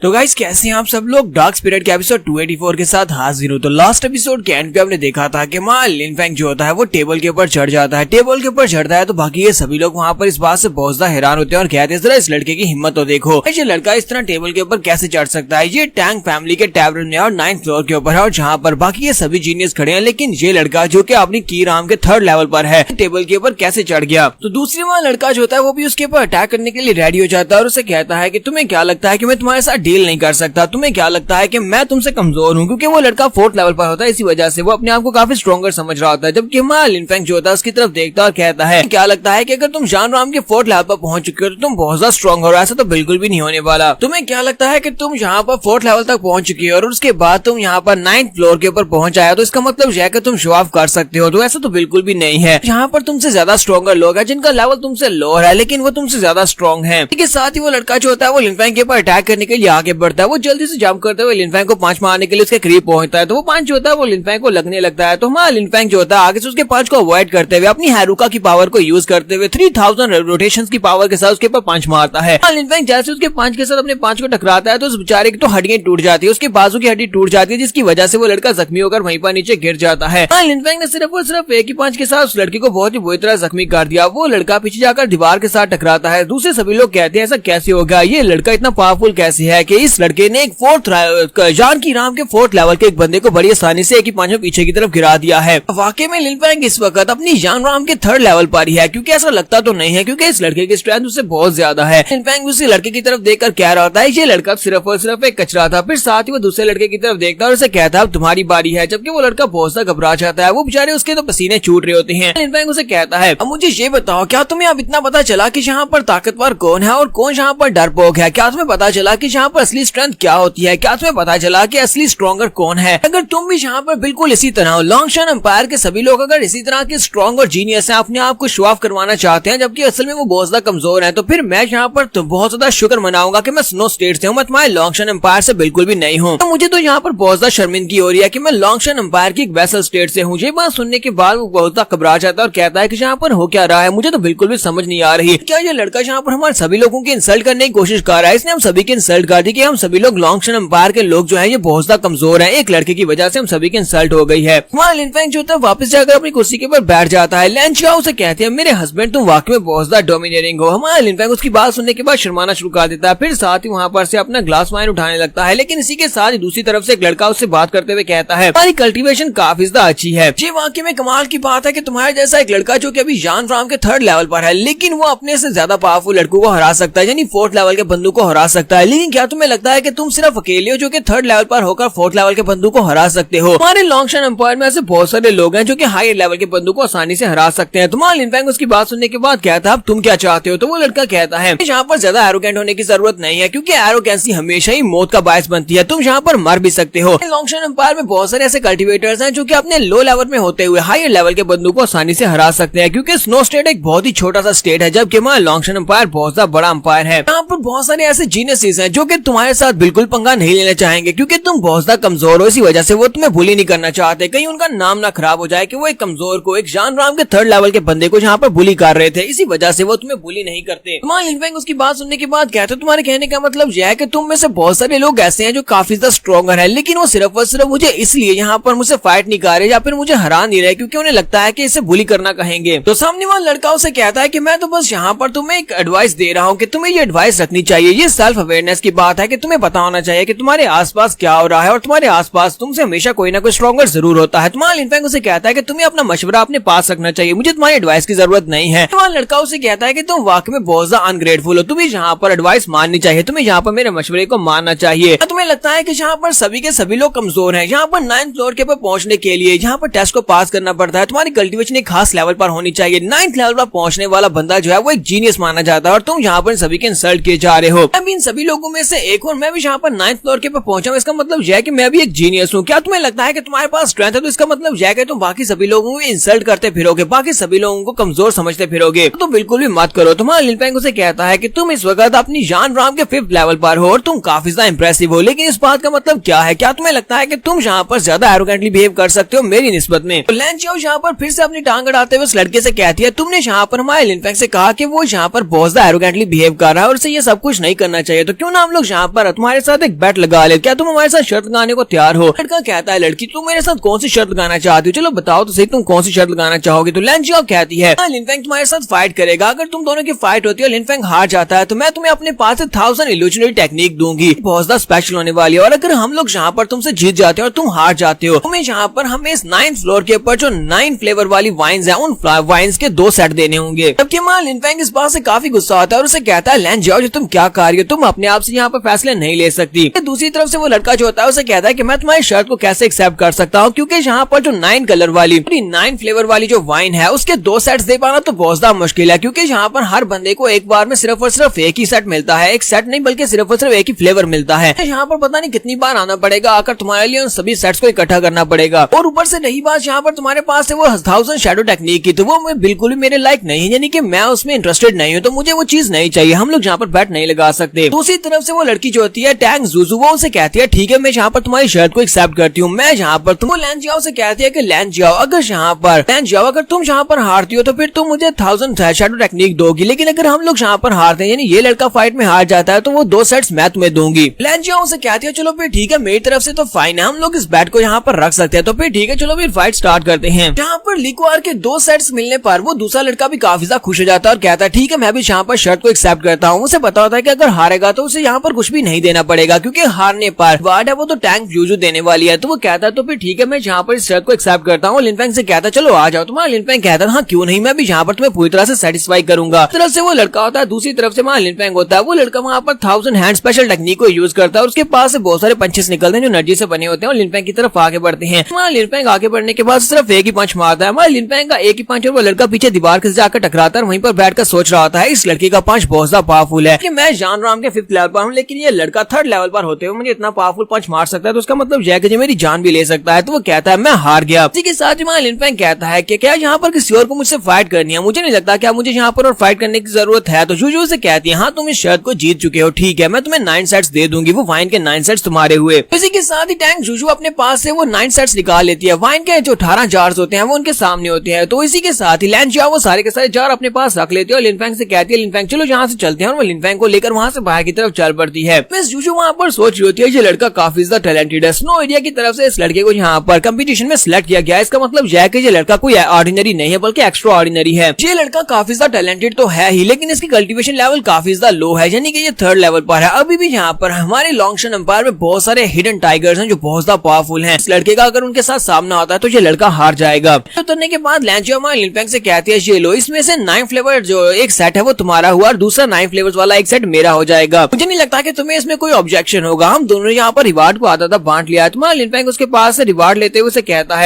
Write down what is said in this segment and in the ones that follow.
तो गाइस कैसे हैं आप सब लोग। डार्क स्पिरिट के एपिसोड 284 के साथ हाजिर हूं। तो लास्ट एपिसोड के एंड पे हमने देखा था कि मां लिनफेंग जो होता है वो टेबल के ऊपर चढ़ जाता है। टेबल के ऊपर चढ़ता है तो बाकी ये सभी लोग वहां पर इस बात से बहुत ज्यादा हैरान होते हैं और कहते हैं जरा इस लड़के की हिम्मत तो देखो, ये लड़का इस तरह टेबल के ऊपर कैसे चढ़ सकता है। ये टैंक फैमिली के टैवरन में और 9th फ्लोर के ऊपर है और जहाँ पर बाकी ये सभी जीनियस खड़े हैं, लेकिन ये लड़का जो कि अपनी की राम के 3rd लेवल पर है टेबल के ऊपर कैसे चढ़ गया। तो दूसरी वहाँ लड़का जो होता है वो भी उसके ऊपर अटैक करने के लिए रेडी हो जाता है और उसे कहता है कि तुम्हें क्या लगता है कि मैं तुम्हारे साथ डील नहीं कर सकता, तुम्हें क्या लगता है कि मैं तुमसे कमजोर हूँ। क्योंकि वो लड़का 4th लेवल पर होता है, इसी वजह से वो अपने आप को काफी स्ट्रॉन्गर समझ रहा होता है। जबकि मां लिनफेंग जो होता है उसकी तरफ देखता है और कहता है क्या लगता है कि अगर तुम जान राम के 4th लेवल पर पहुंच चुके हो तो तुम बहुत ज्यादा स्ट्रॉन्ग हो। ऐसा तो बिल्कुल भी नहीं होने वाला। तुम्हें क्या लगता है कि तुम यहाँ पर 4th लेवल तक पहुंच चुकी हो और उसके बाद तुम यहाँ पर 9th फ्लोर के ऊपर पहुंच आए तो इसका मतलब यह है कि तुम शो ऑफ कर सकते हो। तो ऐसा तो बिल्कुल भी नहीं है। यहाँ पर तुमसे ज्यादा स्ट्रॉन्गर लोग हैं जिनका लेवल तुमसे लोअर है, लेकिन वो तुमसे ज्यादा स्ट्रॉन्ग है। इसके साथ ही वो लड़का जो होता है वो लिनफेंग के ऊपर अटैक करने के लिए आगे बढ़ता है। वो जल्दी से जंप करते हुए लिनफेंग को पंच मारने के लिए उसके करीब पहुंचता है। तो वो पंच जो होता है वो लिनफेंग को लगने लगता है। तो हमारा लिनफेंग जो होता है आगे से उसके पंच को अवॉइड करते हुए अपनी हारुका की पावर को यूज करते हुए 3000 रोटेशंस की पावर के साथ उसके ऊपर पंच मारता है। लिनफेंग जैसे उसके पंच के साथ अपने पंच को टकराता है तो उस बेचारे की तो हड्डियां टूट जाती है, उसके बाजू की हड्डी टूट जाती है, जिसकी वजह से वो लड़का जख्मी होकर वहीं पर नीचे गिर जाता है। लिनफेंग ने सिर्फ और सिर्फ एक ही पंच के साथ उस लड़के को बहुत ही बुरी तरह जख्मी कर दिया। वो लड़का पीछे जाकर दीवार के साथ टकराता है। दूसरे सभी लोग कहते हैं ऐसा कैसे होगा, ये लड़का इतना पावरफुल कैसे है कि इस लड़के ने एक 4th जानकी राम के 4th लेवल के एक बंदे को बड़ी आसानी से एक ही पंच में पीछे की तरफ गिरा दिया है। वाकई में लिनफेंग इस वक्त अपनी जान राम के 3rd लेवल पर ही है, क्योंकि ऐसा लगता तो नहीं है क्योंकि इस लड़के की स्ट्रेंथ उससे बहुत ज्यादा है। लिनफेंग उसी लड़के की तरफ देखकर कह रहा होता है ये लड़का सिर्फ और सिर्फ एक कचरा था। फिर साथ ही वो दूसरे लड़के की तरफ देखता है और उसे कहता है अब तुम्हारी बारी है। जबकि वो लड़का बहुत सा घबरा जाता है, वो बेचारे उसके तो पसीने छूट रहे होते हैं। लिनफेंग उसे कहता है अब मुझे ये बताओ क्या तुम्हें अब इतना पता चला कि यहाँ पर ताकतवर कौन है और कौन यहाँ पर डरपोक है। क्या तुम्हें पता चला कि यहाँ पर असली स्ट्रेंथ क्या होती है। क्या तुम्हें पता चला कि असली स्ट्रॉन्गर कौन है। अगर तुम भी यहाँ पर बिल्कुल इसी तरह हो, लॉन्गशान एम्पायर के सभी लोग अगर इसी तरह के स्ट्रॉन्ग और जीनियस हैं, अपने आप को शो ऑफ करवाना चाहते हैं जबकि असल में वो बहुत ज्यादा कमजोर है, तो फिर मैं यहाँ पर तो बहुत ज्यादा शुक्र मनाऊंगा कि मैं स्नो स्टेट से हूँ, मैं तुम्हारे लॉन्गशान एम्पायर से बिल्कुल भी नहीं हूँ। तो मुझे तो यहाँ पर बहुत ज्यादा शर्मिंदगी हो रही है कि मैं लॉन्गशान एम्पायर की एक वेसल स्टेट से हूँ। ये बात सुनने के बाद वो बहुत ज्यादा घबरा जाता है और कहता है कि यहाँ पर हो क्या रहा है, मुझे तो बिल्कुल भी समझ नहीं आ रही। क्या ये लड़का यहाँ पर हमारे सभी लोगों की इंसल्ट करने की कोशिश कर रहा है। इसने हम सभी की इंसल्ट कर दी कि हम सभी लोग लॉन्गशान एम्पायर के लोग जो है ये बहुत ज्यादा कमजोर है, एक लड़के की वजह से हम सभी की इंसल्ट हो गई है। वहाँ लिनफेंग जो होता है वापस जाकर अपनी कुर्सी के ऊपर बैठ जाता है। लैंचाओ उसे कहते हैं मेरे हस्बैंड तुम वाकई में बहुत ज्यादा डोमिनेटिंग हो। हमारा लिनफेंग उसकी बात सुनने के बाद शर्माना शुरू कर देता है। फिर साथ ही वहाँ पर से अपना ग्लास वाइन उठाने लगता है, लेकिन इसी के साथ ही दूसरी तरफ से एक लड़का उससे बात करते हुए कहता है हमारी कल्टीवेशन काफी ज्यादा अच्छी है। ये वाकई में कमाल की बात है कि तुम्हारे जैसा एक लड़का जो कि अभी जान राम के 3rd लेवल पर है, लेकिन वो अपने से ज्यादा पावरफुल लड़कों को हरा सकता है, यानी 4th लेवल के बंदूक को हरा सकता है। लेकिन क्या तुम्हें लगता है कि तुम सिर्फ अकेले हो जो कि 3rd लेवल पर होकर 4th लेवल के बंदूक को हरा सकते हो। हमारे लॉन्गशान एम्पायर में ऐसे बहुत सारे लोग हैं जो कि हायर लेवल के बंदूक को आसानी से हरा सकते हैं। तुम्हारा लिनफेंग उसकी बात सुनने के बाद कहता है अब तुम क्या चाहते हो। तो वो लड़का कहता है यहाँ पर ज्यादा एरोगेंट होने की जरूरत नहीं है, क्योंकि एरोगेंसी हमेशा ही मौत का बायस बनती है। तुम यहाँ पर मर भी सकते हो। लॉन्गशान एम्पायर में बहुत सारे ऐसे कल्टीवेटर्स हैं जो कि अपने लो लेवल में होते हुए हायर लेवल के बंदूक को आसानी से हरा सकते हैं, क्योंकि स्नो स्टेट एक बहुत ही छोटा सा स्टेट है, जबकि हमारा लॉन्गशान एम्पायर बहुत ज्यादा बड़ा एम्पायर है। यहाँ पर बहुत सारे ऐसे जीनियसेस हैं जो कि तुम्हारे साथ बिल्कुल पंगा नहीं लेना चाहेंगे, क्योंकि तुम बहुत ज्यादा कमजोर हो। इसी वजह से वो तुम्हें बुली नहीं करना चाहते, कहीं उनका नाम ना खराब हो जाए कि वो एक कमजोर को, एक जान राम के 3rd लेवल के बंदे को यहाँ पर बुली कर रहे थे। इसी वजह से वो तुम्हें बुली नहीं करते। तुम्हारा लिनफेंग उसकी बात सुनने के बाद कहते तुम्हारे कहने का मतलब यह है कि तुम में से बहुत सारे लोग ऐसे हैं जो काफी ज्यादा स्ट्रॉन्गर है, लेकिन वो सिर्फ और सिर्फ मुझे इसलिए यहाँ पर मुझसे फाइट नहीं कर रहे या फिर मुझे हरा नहीं रहे क्योंकि उन्हें लगता है कि इसे बुली करना कहेंगे। तो सामने वाला लड़का उसे कहता है कि मैं तो बस यहाँ पर तुम्हें एक एडवाइस दे रहा हूँ कि तुम्हें ये एडवाइस रखनी चाहिए। ये सेल्फ अवेयरनेस की बात है कि तुम्हें पता होना चाहिए कि तुम्हारे आसपास क्या हो रहा है और तुम्हारे आसपास तुमसे हमेशा कोई ना कोई स्ट्रॉन्गर जरूर होता है। तुम्हारा लिनफेंग उसे कहता है कि तुम्हें अपना मशवरा अपने पास रखना चाहिए, मुझे तुम्हारी एडवाइस की जरूरत नहीं है। तुम्हारा लड़का उसे कहता है कि तुम वाकई में बहुत ज्यादा अनग्रेटफुल हो, तुम्हें यहाँ पर एडवाइस माननी चाहिए, तुम्हें यहाँ पर मेरे मशवरे को मानना चाहिए। तुम्हें लगता है कि यहाँ पर सभी के सभी लोग कमजोर हैं, यहाँ पर 9th फ्लोर के ऊपर पहुंचने के लिए यहाँ पर टेस्ट को पास करना पड़ता है, तुम्हारी कल्टीवेशन एक खास लेवल पर होनी चाहिए। 9th लेवल पर पहुंचने वाला बंदा जो है वो एक जीनियस माना जाता है और तुम यहाँ पर सभी के इंसल्ट किए जा रहे हो। मैं भी इन सभी लोगों में से एक और मैं भी यहाँ पर 9th फ्लोर के ऊपर पहुंचा हूँ, इसका मतलब यह है कि मैं भी एक जीनियस हूँ। क्या तुम्हें लगता है कि तुम्हारे पास स्ट्रेंथ है तो इसका मतलब यह है कि तुम बाकी सभी लोगों को इंसल्ट करते फिरोगे, बाकी सभी लोगों को कमजोर समझते फिरोगे। तो बिल्कुल भी मत करो। तुम्हारा लिनफेंग उसे कहता है कि तुम इस वक्त अपनी जान राम के 5th लेवल पर हो और तुम काफी ज्यादा इंप्रेसिव हो, लेकिन इस बात का मतलब क्या है। क्या तुम्हें लगता है कि तुम यहाँ पर ज्यादा एरोगेंटली बिहेव कर सकते हो मेरी निस्बत में। तो लैंचाओ यहाँ पर फिर से अपनी टांग अड़ाते हुए उस लड़के से कहती है तुमने यहाँ पर हमारे लिनफेंग से कहा कि वो यहाँ पर बहुत ज्यादा एरोगेंटली बिहेव कर रहा है और उसे ये सब कुछ नहीं करना चाहिए, तो क्यों ना हम लोग यहाँ पर तुम्हारे साथ एक बेट लगा ले, क्या तुम हमारे साथ शर्त लगाने को तैयार हो? लड़का कहता है लड़की तुम मेरे साथ कौन सी शर्त लगाना चाहती हो, चलो बताओ तो सही तुम कौन सी शर्त लगाना चाहोगे? तो लैन जियाओ कहती है लिनफेंग तुम्हारे साथ फाइट करेगा, अगर तुम दोनों की फाइट होती है और लिनफेंग हार जाता है तो मैं तुम्हें अपने पास से 1000 इल्यूजनरी टेक्निक दूंगी, बहुत ज्यादा स्पेशल होने वाली है। और अगर हम लोग यहाँ पर तुमसे जीत जाते हो और तुम हार जाते हो, तुम्हें यहाँ पर हमें इस 9th फ्लोर के ऊपर जो 9 फ्लेवर वाली वाइन्स है उन वाइन्स के 2 सेट देने होंगे। जबकि लिनफेंग इस बात से काफी गुस्सा होता है और उसे कहता है लैन जियाओ जो तुम क्या कर रही हो, तुम अपने आप से यहाँ पर फैसले नहीं ले सकती। दूसरी तरफ से वो लड़का जो होता है उसे कहता है कि मैं तुम्हारी शर्त को कैसे एक्सेप्ट कर सकता हूँ, क्योंकि यहाँ पर जो 9 कलर वाली 9 फ्लेवर वाली जो वाइन है उसके 2 सेट्स दे पाना तो बहुत ज्यादा मुश्किल है, क्योंकि यहाँ पर हर बंदे को एक बार में सिर्फ और सिर्फ एक ही सेट मिलता है, एक सेट नहीं बल्कि सिर्फ और सिर्फ एक ही फ्लेवर मिलता है। यहाँ पर पता नहीं कितनी बार आना पड़ेगा, आकर तुम्हारे लिए उन सभी सेट्स को इकट्ठा करना पड़ेगा। और ऊपर से रही बात यहाँ पर तुम्हारे पास है वो 1000 शैडो टेक्निक की, तो वो मैं बिल्कुल भी मेरे लायक नहीं है, यानी कि मैं उसमें इंटरेस्टेड नहीं हूँ, तो मुझे वो चीज नहीं चाहिए, हम लोग यहाँ पर बैट नहीं लगा सकते। दूसरी तरफ से वो लड़की जो होती है टैंग जूजू, वो उसे कहती है ठीक है मैं यहाँ पर तुम्हारी शर्त को एक्सेप्ट करती हूँ, मैं यहाँ पर तुमको लैन जियाओ से कहती है कि लैन जियाओ अगर तुम यहाँ पर हारती हो तो फिर तुम मुझे 1000 शैडो टेक्निक दोगी, लेकिन अगर हम लोग यहाँ पर हारते हैं यानी ये लड़का फाइट में हार जाता है तो वो 2 सेट्स मैं तुम्हें दूंगी। लैन जियाओ से कहती है चलो फिर ठीक है मेरी तरफ से तो फाइन है, हम लोग इस बैट को यहाँ पर रख सकते हैं, तो फिर ठीक है चलो फिर फाइट स्टार्ट करते हैं। यहाँ पर लिक्वार के 2 सेट्स मिलने पर वो दूसरा लड़का भी काफी ज्यादा खुश हो जाता है और कहता है ठीक है मैं भी यहाँ पर शर्त को एक्सेप्ट करता हूँ। उसे पता होता है कि अगर हारेगा तो उसे यहाँ पर कुछ भी नहीं देना पड़ेगा, क्योंकि हारने पर वार्ड है वो तो टैंक जूजू देने वाली है। तो वो कहता है तो फिर ठीक है मैं यहाँ पर इस शर्त को एक्सेप्ट करता हूँ। लिनफेंग से कहता है चलो आ जाओ, तुम्हारा लिनफेंग कहता है हाँ क्यों नहीं, मैं भी यहाँ पर तुम्हें पूरी तरह से सेटिस्फाई करूंगा। तरफ से वो लड़का होता है, दूसरी तरफ से वहाँ लिनफेंग होता है। वो लड़का वहाँ पर 1000 हैंड स्पेशल टेक्निक को यूज करता है और उसके पास से बहुत सारे पंचेस निकलते हैं जो एनर्जी से बने होते हैं और लिनफेंग की तरफ आगे बढ़ते हैं। वहाँ लिनफेंग आगे बढ़ने के बाद सिर्फ एक ही पंच मारता है, हमारा लिनफेंग का एक ही पंच और वो लड़का पीछे दीवार के जाकर टकराता है, वहीं पर बैठकर सोच रहा होता है इस लड़के का पंच बहुत ज्यादा पावरफुल है कि मैं जान राम के 5th लेवल पर हूँ, लेकिन ये लड़का 3rd लेवल पर होते हुए मुझे इतना पावरफुल पंच मार सकता है, तो उसका मतलब यह है कि मेरी जान भी ले सकता है। तो वो कहता है मैं हार गया। इसी के साथ ही लिनफेंग कहता है कि क्या यहाँ पर किसी और को मुझसे फाइट करनी है, मुझे नहीं लगता क्या मुझे यहाँ पर और फाइट करने की जरूरत है। तो जूजू से कहती है हाँ तुम इस शर्त को जीत चुके हो, ठीक है मैं तुम्हें 9 सेट्स दे दूंगी, वो वाइन के 9 सेट्स तुम्हारे हुए। इसी के साथ ही टैंक जूजू अपने पास से वो 9 सेट्स निकाल लेती है, वाइन के जो 18 जार्स होते हैं वो उनके सामने होते हैं। तो इसी के साथ ही लैन जियाओ वो सारे के सारे जार अपने पास रख लेती है और लिनफेंग से कहती है लिनफेंग चलो यहाँ से चलते हैं, और वो लिनफेंग को लेकर वहाँ से बाहर की तरफ चल पड़ती है। मिस जूजू वहाँ पर सोच रही होती है ये लड़का काफी ज्यादा टैलेंटेड है, स्नो एरिया की तरफ से इस लड़के को यहाँ पर कंपटीशन में सिलेक्ट किया गया है, इसका मतलब यह है कि ये लड़का कोई ऑर्डिनरी नहीं है बल्कि एक्स्ट्रा ऑर्डिनरी है। ये लड़का काफी ज्यादा टैलेंटेड तो है ही, लेकिन इसकी कल्टीवेशन लेवल काफी ज्यादा लो है, यानी कि ये 3rd लेवल पर है। अभी भी यहाँ पर हमारे लॉन्गशन एम्पायर में बहुत सारे हिडन टाइगर्स हैं जो बहुत ज्यादा पावरफुल हैं। इस लड़के का अगर उनके साथ सामना होता है तो ये लड़का हार जाएगा। उतरने के बाद लैन जियाओ लिनफेंग से कहती है ये लो इसमें से 9 फ्लेवर जो एक सेट है वो तुम्हारा हुआ और दूसरा 9 फ्लेवर्स वाला एक सेट मेरा हो जाएगा। मुझे नहीं लगता कि तुम्हें इसमें कोई ऑब्जेक्शन होगा, हम दोनों यहाँ पर रिवार्ड को आधा बांट लिया है। तुम्हारा लिनफेंग उसके पास से रिवार्ड लेते हुए उसे कहता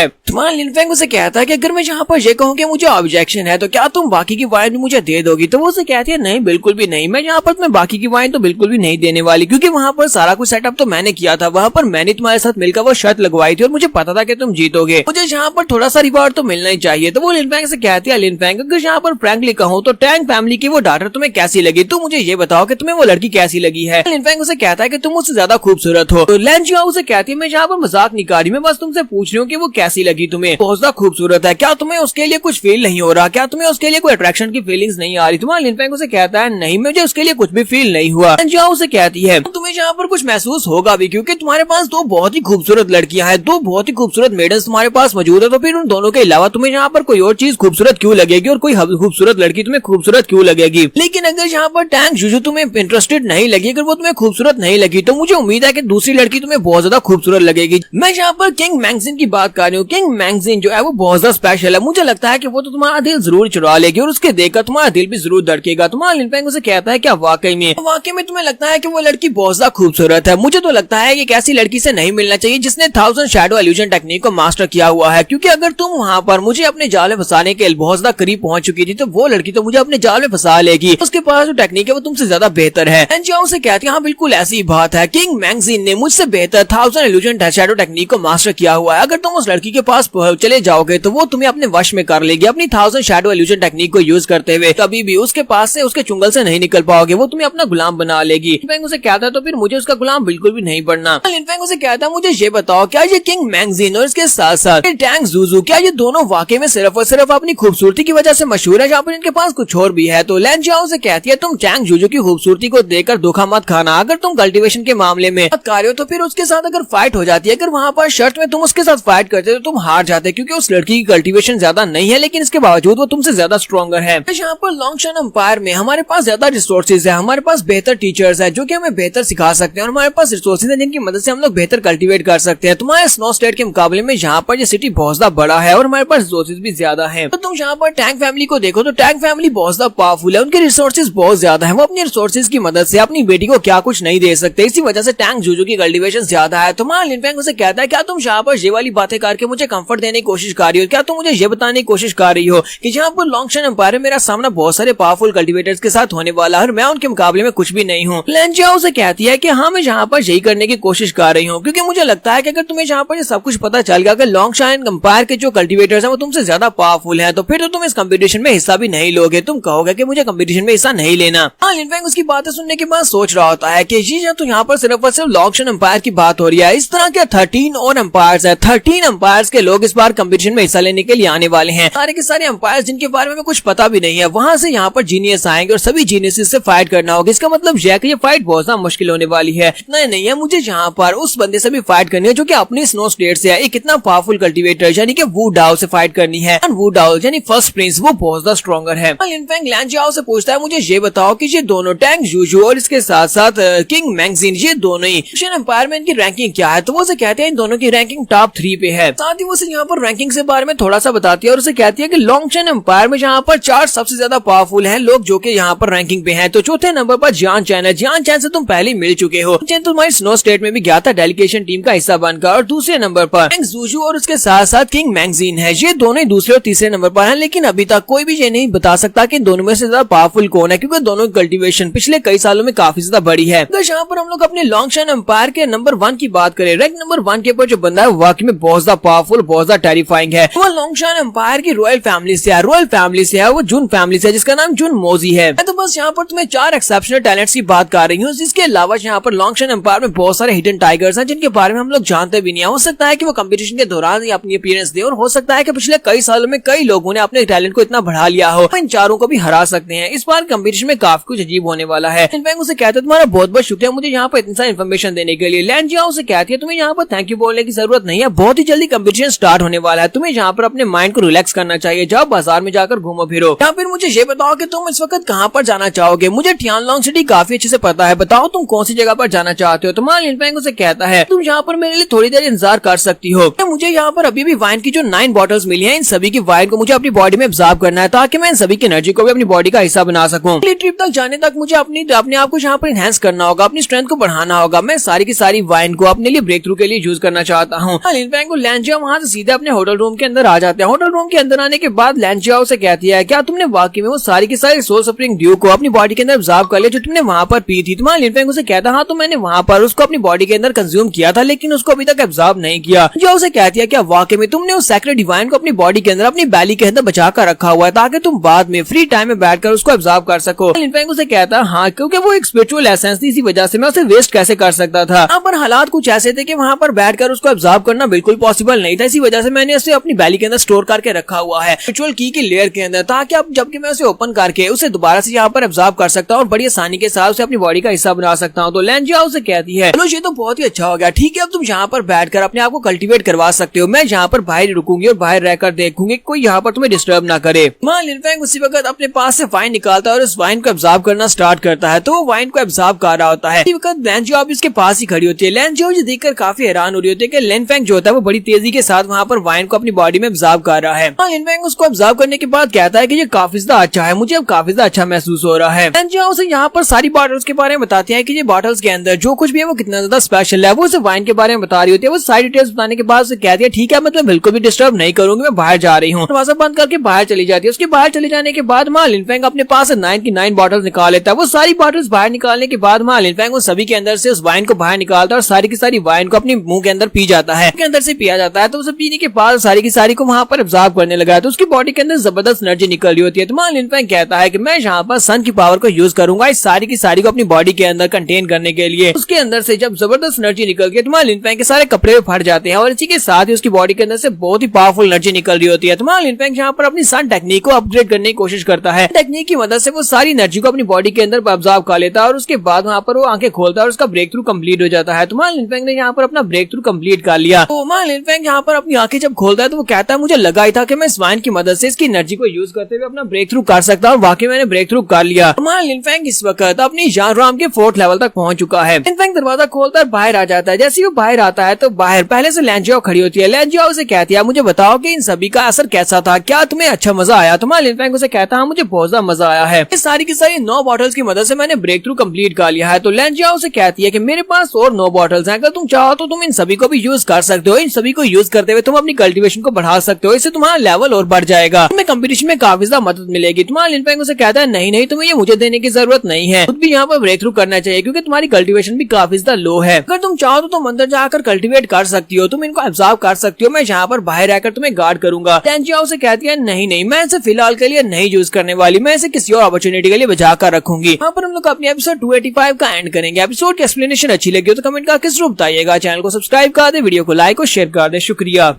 है कि अगर मैं यहाँ पर ये कहूँ कि मुझे ऑब्जेक्शन है तो क्या तुम बाकी की वाइन भी मुझे दे दोगी? तो वो उसे कहती है नहीं बिल्कुल भी नहीं, मैं यहाँ पर तुम्हें बाकी की वाइन तो बिल्कुल भी नहीं देने वाली, क्योंकि वहाँ पर सारा कुछ सेटअप तो मैंने किया था, वहाँ पर मैंने तुम्हारे साथ मिलकर वो शर्त लगवाई थी और मुझे पता था कि तुम जीतोगे, मुझे यहाँ पर थोड़ा सा रिवार्ड तो मिलना ही चाहिए। तो वो लिनफेंग से कहती है लिनफेंग अगर यहाँ पर फ्रैंकली कहूँ तो टैंग फैमिली की वो डॉटर तुम्हें कैसी लगी, तुम मुझे ये बताओ कि तुम्हें वो लड़की कैसी लगी है। लिनफेंग उसे कहता है कि तुम उससे ज्यादा खूबसूरत हो। तो लैन जियाओ उसे कहती है मैं यहाँ पर मजाक नहीं कर रही, मैं बस तुमसे पूछ रही हूँ कि वो कैसी लगी तुम्हें, बहुत ज्यादा खूबसूरत है, क्या तुम्हें उसके लिए कुछ फील नहीं हो रहा, क्या तुम्हें उसके लिए कोई अट्रैक्शन की फीलिंग्स नहीं आ रही? तुम्हारा लिनफेंग उसे कहता है नहीं मुझे उसके लिए कुछ भी फील नहीं हुआ। लैन जियाओ उसे कहती है तुम्हें यहाँ पर कुछ महसूस होगा भी, क्योंकि तुम्हारे पास 2 बहुत ही खूबसूरत लड़कियां हैं, 2 बहुत ही खूबसूरत मेडल्स तुम्हारे पास मौजूद है, तो फिर उन दोनों के अलावा तुम्हें यहाँ पर कोई और चीज खूबसूरत क्यों लगेगी और कोई खूबसूरत लड़की तुम्हें खूबसूरत क्यों लगेगी? लेकिन अगर यहाँ पर टैंक जूजू तुम्हें इंटरेस्टेड नहीं लगी, अगर वो तुम्हें खूबसूरत नहीं लगी, तो मुझे उम्मीद है कि दूसरी लड़की तुम्हें बहुत ज्यादा खूबसूरत लगेगी। मैं यहाँ पर किंग मैगजीन की बात कर रही हूँ। किंग मैगजीन जो है वो बहुत ज्यादा स्पेशल है, मुझे लगता है कि वो तो तुम्हारा दिल जरूर चुरा लेगी और उसके देखकर तुम्हारा दिल भी जरूर धड़केगा। तुम्हारा लिनफेंग उसे कहता है क्या वाकई में तुम्हें लगता है कि वो लड़की बहुत ज्यादा खूबसूरत है? मुझे तो लगता है कि एक ऐसी लड़की से नहीं मिलना चाहिए जिसने 1000 शैडो इल्यूजन टेक्निक को मास्टर किया हुआ है, क्योंकि अगर तुम वहाँ पर मुझे अपने जाल में फंसाने के बहुत ज्यादा करीब पहुंच चुकी थी तो वो लड़की तो मुझे अपने जाल में फंसा लेगी, उसके पास जो टेक्निक है वो तुमसे ज्यादा बेहतर है। लैन जियाओ से कहती है हाँ बिल्कुल ऐसी बात है, किंग मैगजीन ने मुझसे बेहतर 1000 इल्यूजन शैडो टेक्निक को मास्टर किया हुआ है, अगर तुम उस लड़की के पास चले जाओगे तो वो तुम्हें अपने वश में कर लेगी अपनी 1000 शैडो इल्यूजन टेक्निक को यूज करते हुए, कभी भी उसके पास से उसके चुंगल से नहीं निकल पाओगे, वो तुम्हें अपना गुलाम बना लेगी। लिनफेंग उसे कहता है तो फिर मुझे उसका गुलाम बिल्कुल भी नहीं बनना। लिनफेंग उसे कहता है मुझे ये बताओ क्या ये किंग मैगजीन और इसके साथ साथ टैंक जूजू क्या ये दोनों वाकई में सिर्फ और सिर्फ अपनी खूबसूरती की वजह से मशहूर है, या फिर इनके पास कुछ और भी है? तो लैन जियाओ से कहती है तुम टैंक जूजू की खूबसूरती को देखकर धोखा मत खाना। अगर तुम कल्टीवेशन के मामले में कार्य हो तो फिर उसके साथ अगर फाइट हो जाती है, अगर वहाँ पर शर्त में तुम उसके साथ फाइट करते हो तो तुम हार जाते, क्योंकि उस लड़की की कल्टीवेशन ज्यादा नहीं है, लेकिन इसके बावजूद वो तुमसे ज्यादा स्ट्रॉन्गर है। यहाँ पर लॉन्गशान एम्पायर में हमारे पास ज्यादा रिसोर्सेज है, हमारे पास बेहतर टीचर्स है जो कि हमें बेहतर सिखा सकते हैं, और हमारे पास रिसोर्सेज है जिनकी मदद से हम लोग बेहतर कल्टीवेट कर सकते हैं। तुम्हारे स्नो स्टेट के मुकाबले में यहाँ पर ये सिटी बहुत ज्यादा बड़ा है और हमारे पास रिसोर्सेज भी ज्यादा है। तो तुम यहाँ पर टैंक फैमिली को देखो तो टैंक फैमिली बहुत ज्यादा पावरफुल है, उनके रिसोर्सेज बहुत ज्यादा है, वो अपनी रिसोर्सेज की मदद से अपनी बेटी को क्या कुछ नहीं दे सकते, इसी वजह से टैंक जूजू की कल्टीवेशन ज्यादा है। तुम्हारा लिनफेंग उसे कहता है क्या तुम यहाँ पर ये वाली बातें करके मुझे कंफर्ट देने की कोशिश कर रही हो, क्या तुम मुझे ये बताने की कोशिश कर रही हो कि यहाँ पर लॉन्गशान एम्पायर मेरा सामना बहुत सारे पावरफुल कल्टीवेटर्स के साथ होने वाला है और मैं उनके मुकाबले में कुछ भी नहीं हूँ। लेंजिया उसे कहती है कि हाँ मैं यहाँ पर यही करने की कोशिश कर रही हूँ, क्योंकि मुझे लगता है कि अगर तुम्हें यहाँ पर सब कुछ पता चल गया कि लॉन्गशान एम्पायर के जो कल्टीवेटर्स हैं वो तुमसे ज्यादा पावरफुल हैं, तो फिर तो तुम इस कंपटीशन में हिस्सा भी नहीं लोगे, तुम कहोगे कि मुझे कंपटीशन में हिस्सा नहीं लेना। हाँ लिनफेंग उसकी बातें सुनने के बाद सोच रहा होता है कि जी तो यहाँ पर सिर्फ और सिर्फ लॉन्गशान एम्पायर की बात हो रही है, इस तरह के 13 और एम्पायर्स है, 13 एम्पायर्स के लोग इस बार कंपटीशन में हिस्सा लेने के लिए आने वाले हैं। सारे के सारे एम्पायर्स जिनके बारे में कुछ पता भी नहीं है, वहाँ से यहाँ पर जीनियस आएंगे और सभी जीनियस से फाइट करना होगा। इसका मतलब यह है कि ये फाइट बहुत ज्यादा मुश्किल होने वाली है। नहीं है, मुझे यहाँ पर उस बंदे से भी फाइट करनी है जो कि अपने स्नो स्टेट से है, एक इतना पावरफुल कल्टीवेटर यानी कि वू डाओ से फाइट करनी है। वू डाओ यानी फर्स्ट प्रिंस वो बहुत ज्यादा स्ट्रॉन्गर है। लिनफेंग लैंजियाओ से पूछता है मुझे ये बताओ कि ये दोनों टैंक जूजू और इसके साथ साथ किंग मैंगजीन ये दोनों ही एम्पायर में इनकी रैंकिंग क्या है, तो वो उसे कहते हैं इन दोनों की रैंकिंग टॉप 3 पे है। साथ ही वो यहाँ पर रैंकिंग से बारे में थोड़ा सा बताती है और उसे कहती है कि लॉन्गशान एम्पायर में यहाँ पर 4 सबसे ज्यादा पावरफुल हैं लोग जो कि यहाँ पर रैंकिंग पे हैं। तो चौथे नंबर पर जियान चैन है, जियान चैन से तुम पहले मिल चुके हो, चैन तुम्हारी स्नो स्टेट में भी गया था डेलीगेशन टीम का हिस्सा बनकर। और दूसरे नंबर पर जूजू और उसके साथ साथ किंग मैगजीन है, ये दोनों ही दूसरे और तीसरे नंबर पर हैं, लेकिन अभी तक कोई भी ये नहीं बता सकता कि दोनों में से ज्यादा पावरफुल कौन है, क्योंकि दोनों की कल्टीवेशन पिछले कई सालों में काफी ज्यादा बड़ी है। तो यहाँ पर हम लोग अपने लॉन्गशान एम्पायर के नंबर 1 की बात करें, रैंक नंबर 1 के ऊपर जो बंदा है वाकई में बहुत ज्यादा पावरफुल, बहुत ज्यादा टेरिफाइंग है। वो लॉन्गशान एम्पायर की रॉयल फैमिली से है, रॉयल फैमिली से है, वो जुन फैमिली से है जिसका नाम जुन मोजी है। मैं तो बस यहाँ पर तुम्हें 4 एक्सेप्शनल टैलेंट्स की बात कर रही हूँ, जिसके अलावा यहाँ पर लॉन्गशान एम्पायर में बहुत सारे हिडन टाइगर्स हैं जिनके बारे में हम लोग जानते भी नहीं है। हो सकता है कि वो कंपटीशन के दौरान ही अपनी अपीयरेंस दे और हो सकता है कि पिछले कई सालों में कई लोगों ने अपने टैलेंट को इतना बढ़ा लिया हो, इन चारों को भी हरा सकते हैं। इस बार कंपटीशन में काफी कुछ अजीब होने वाला है। इनफैक्ट उसे कहते हैं तुम्हारा बहुत बहुत शुक्रिया मुझे यहाँ पर इतनी सारी इन्फॉर्मेशन देने के लिए। लैंजियाओ उसे कहती है तुम्हें यहाँ पर थैंक यू बोलने की जरूरत नहीं है, बहुत ही जल्दी कंपटीशन स्टार्ट होने वाला है, तुम्हें यहाँ पर अपने माइंड को रिलैक्स करना चाहिए, जाओ बाजार में जाकर घूमो फिरो। या फिर मुझे ये बताओ कि तुम इस वक्त कहाँ पर जाना चाहोगे, मुझे टियानलोंग सिटी काफी अच्छे से पता है, बताओ तुम कौन सी जगह पर जाना चाहते हो। तुम्हारा लिनफेंग उसे कहता है तुम यहाँ पर मेरे लिए थोड़ी देर इंतजार कर सकती हो, मुझे यहाँ पर अभी भी वाइन की जो 9 बॉटल्स मिली हैं, इन सभी की वाइन को मुझे अपनी बॉडी में एब्जॉर्ब करना है ताकि मैं इन सभी की एनर्जी को भी अपनी बॉडी का हिस्सा बना सकूं। ट्रिप तक जाने तक मुझे अपने आप को यहाँ पर एनहांस करना होगा, अपनी स्ट्रेंथ को बढ़ाना होगा। मैं सारी की सारी वाइन को अपने लिए ब्रेक थ्रू के लिए यूज करना चाहता हूँ। लिनफेंग और लैंजियाओ वहाँ से सीधे अपने होटल रूम के अंदर आ जाते हैं। होटल रूम के अंदर आने के बाद लैंजियाओ से कहती है क्या तुमने वाकई में वो सारी की सारी सोल स्प्रिंग ड्यू को अपनी बॉडी के अंदर एब्जॉर्ब कर लिया जो तुमने वहाँ पर पी थी। तुम्हारा लिनफेंग उसे कहता हाँ तो मैंने वहाँ पर उसको अपनी बॉडी के अंदर कंज्यूम किया था, लेकिन उसको अभी तक एब्जॉर्ब नहीं किया। जो उसे कहती है क्या वाकई में तुमने उस सैक्रेड डिवाइन को अपनी बॉडी के अंदर अपनी बैली के अंदर बचा कर रखा हुआ है ताकि तुम बाद में फ्री टाइम में बैठकर उसको एब्जॉर्ब कर सको। लिनफेंग उसे कहता है हाँ क्योंकि वो एक स्पिरिचुअल एसेंस थी, इसी वजह से मैं उसे वेस्ट कैसे कर सकता था। यहाँ पर हालात कुछ ऐसे थे कि वहाँ पर बैठकर उसको एब्जॉर्ब करना बिल्कुल पॉसिबल नहीं था, इसी वजह से मैंने उसे अपनी बैली के अंदर स्टोर करके रखा हुआ है स्पिरिचुअल की लेयर के अंदर, ताकि अब जबकि मैं उसे ओपन करके उसे दोबारा से यहाँ पर एब्जॉर्ब कर सकता हूँ और बड़ी आसानी के साथ उसे अपनी बॉडी का हिस्सा बना सकता हूँ। तो लैंजियाओ उसे कहती है चलो ये तो बहुत ही अच्छा हो गया, ठीक है अब तुम यहाँ पर बैठकर अपने आप को कल्टीवेट करवा सकते हो, मैं यहाँ पर बाहर रुकूंगी और बाहर रहकर देखूंगी कोई यहाँ पर तुम्हें डिस्टर्ब ना करे। मां लिनफेंग उसी वक्त अपने पास से वाइन निकालता है और उस वाइन को एब्जॉर्ब करना स्टार्ट करता है। तो वो वाइन को एब्जॉर्ब कर रहा होता है, इसी वक्त लैंजियाओ भी इसके पास ही खड़ी होती है। लैंजियाओ ये देखकर काफी हैरान हो रही होती है कि लिनफेंग जो होता है वो बड़ी तेजी के साथ वहाँ पर वाइन को अपनी बॉडी में एब्जॉर्ब कर रहा है। लिनफेंग उसको एब्जॉर्ब करने के बाद कहता है कि ये काफी ज्यादा अच्छा है, मुझे अब काफी ज्यादा अच्छा महसूस हो रहा है। लैंजियाओ उसे यहाँ पर सारी बॉटल्स के बारे में बताती है कि ये बॉटल्स के अंदर जो कुछ भी है वो कितना ज्यादा स्पेशल है। वो उसे वाइन के बारे में बता रही होती है। वो सारी डिटेल्स बताने के बाद उसे कहती है ठीक है मैं तुम्हें बिल्कुल भी डिस्टर्ब नहीं करूंगी, मैं बाहर जा रही हूँ। दरवाजा बंद करके बाहर चली जाती है। उसके बाहर चले जाने के बाद मां लिनफेंग अपने पास 9 की 9 बॉटल्स निकाल लेता है। वो सारी बॉटल्स बाहर निकालने के बाद मां लिनफेंग उन सभी के अंदर से उस वाइन को बाहर निकालता है और सारी की सारी वाइन को अपने मुंह के अंदर पी जाता है, अंदर से पिया जाता है। तो उसे पीने के बाद सारी की सारी को वहाँ पर एब्जॉर्ब करने लगा है, तो उसकी बॉडी के अंदर जबरदस्त एनर्जी निकल रही होती है। तो मां लिनफेंग कहता है कि मैं यहाँ पर सन की पावर को यूज करूंगा इस सारी की सारी को अपनी बॉडी के अंदर कंटेन करने के लिए। उसके अंदर से जब जबरदस्त एनर्जी निकल गई तो मां लिनफेंग के सारे कपड़े फट जाते हैं और इसी के साथ ही उसकी बॉडी के अंदर से बहुत ही पावरफुल एनर्जी निकल रही होती है। तो मां लिनफेंग यहाँ पर अपनी सन टेक्निक को अपग्रेड करने की कोशिश करता है। टेक्निक की मदद से वो सारी एनर्जी को अपनी बॉडी के अंदर एब्जॉर्ब कर लेता है और उसके उसके बाद वहाँ पर वो आंखें खोलता है और उसका ब्रेक थ्रू कंप्लीट हो जाता है। तो मा लिनफेंग ने यहाँ पर अपना ब्रेक थ्रू कंप्लीट कर लिया। तो मा लिनफेंग यहाँ पर अपनी आंखें जब खोलता है तो वो कहता है मुझे लगा ही था कि मैं इस वाइन की मदद से इसकी एनर्जी को यूज करते हुए अपना ब्रेक थ्रू कर सकता हूँ। वाकई मैंने ब्रेक थ्रू कर लिया। मा लिनफेंग इस वक्त अपनी जानराम के 4th लेवल तक पहुंच चुका है। लिनफेंग दरवाजा खोलता है, बाहर आ जाता है। जैसे ही वो बाहर आता है तो बाहर पहले से लैंजियाओ खड़ी होती है। लैंजियाओ उसे कहती है मुझे बताओ कि इन सभी का असर कैसा था, क्या तुम्हें अच्छा मजा आया? तो मा लिनफेंग उसे कहता है मुझे बहुत ज्यादा मजा आया है। इस सारी की सारी 9 बॉटल्स की मदद से मैंने ब्रेक थ्रू कंप्लीट कर लिया है। तो लैंजियाओ उसे कहती है कि मेरे पास और 9 बॉटल्स हैं, अगर तुम चाहो तो तुम इन सभी को भी यूज कर सकते हो। इन सभी को यूज करते हुए तुम अपनी कल्टीवेशन को बढ़ा सकते हो, इससे तुम्हारा लेवल और बढ़ जाएगा, तुम्हें कंपटीशन में काफी ज्यादा मदद मिलेगी। तुम्हारा लिनफेंग उसे कहता है नहीं तुम्हें ये मुझे देने की जरूरत नहीं है, खुद भी यहाँ पर ब्रेक थ्रू करना चाहिए क्योंकि तुम्हारी कल्टीवेशन भी काफी ज्यादा लो है। अगर तुम चाहो तो तुम अंदर जाकर कल्टीवेट कर सकती हो, तुम इनको एब्जॉर्ब कर सकती हो, मैं यहाँ पर बाहर आकर तुम्हें गार्ड करूंगा। लैंजियाओ उसे कहती है नहीं मैं इसे फिलहाल के लिए नहीं यूज करने वाली, मैं इसे किसी और अपॉर्चुनिटी के लिए बचा कर रखूंगी। यहाँ पर हम लोग अपनी एपिसोड 285 का एंड करेंगे। एपिसोड की एक्सप्लेनेशन अच्छी लगी हो तो कमेंट करके जरूर बताइएगा। चैनल को सब्सक्राइब कर दे, वीडियो को लाइक और शेयर कर दे। शुक्रिया।